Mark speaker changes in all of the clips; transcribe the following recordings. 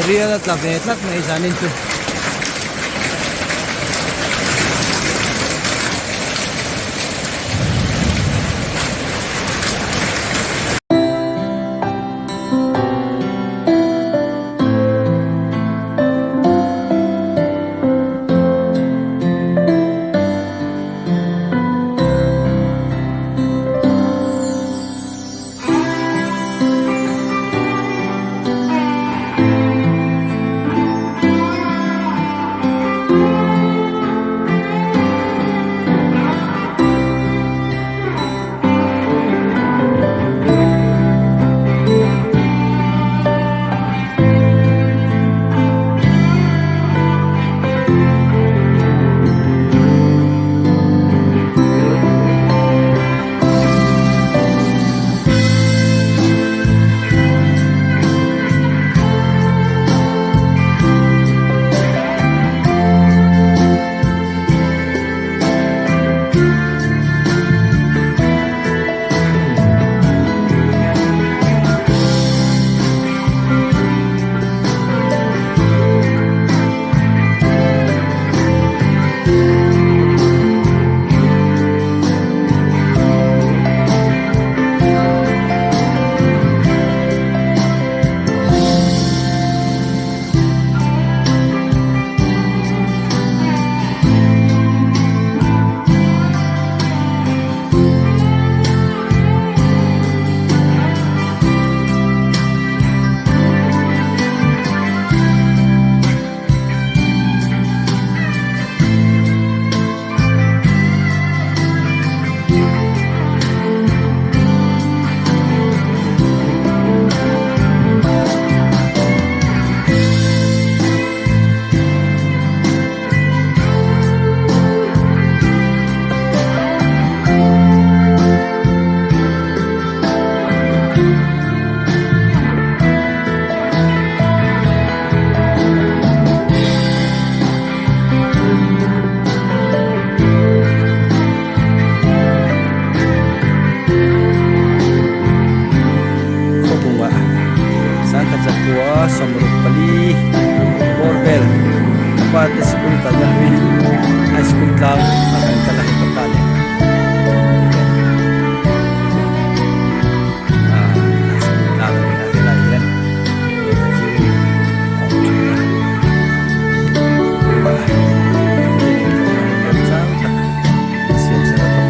Speaker 1: Riyan at lavet na isanin to.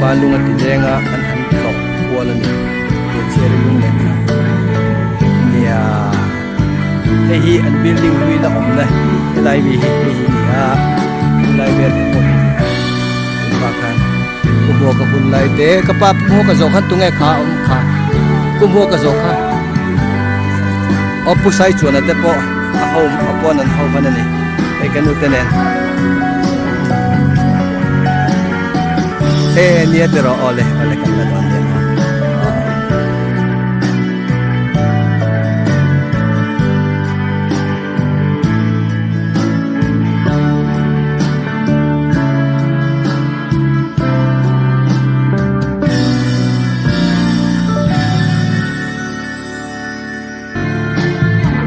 Speaker 1: Palung at tijenga an hantok wala ni cherry ya hi an building wila omna lai bi hi ya lai ber mo bakan kubo ka hun lai te kapap mo ka zo khan tungai kha kha kubo ka zo kha opusai chuan ate po a home upon an home anani ai kanu tenen niya pero ole kan na doon yan.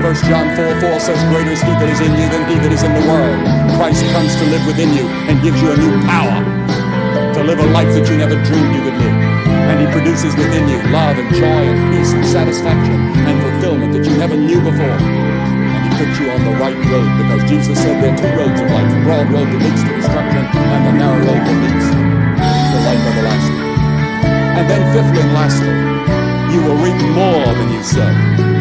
Speaker 2: First John 4:4 says, "Greater is he that is in you than he that is in the world." Christ comes to live within you and gives you a new power to live a life that you never dreamed you could live. And he produces within you love and joy and peace and satisfaction and fulfillment that you never knew before. And he puts you on the right road, because Jesus said there are two roads of life, the broad road that leads to destruction and the narrow road that leads to life everlasting. And then fifthly and lastly, you will reap more than you sow.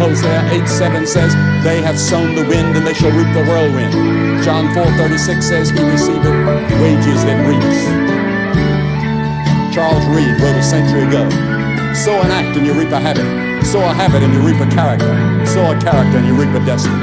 Speaker 2: Hosea 8:7 says, "They have sown the wind and they shall reap the whirlwind." John 4:36 says, "He receiveth wages that reaps." Charles Reed wrote a century ago, "Sow an act and you reap a habit. Sow a habit and you reap a character. Sow a character and you reap a destiny."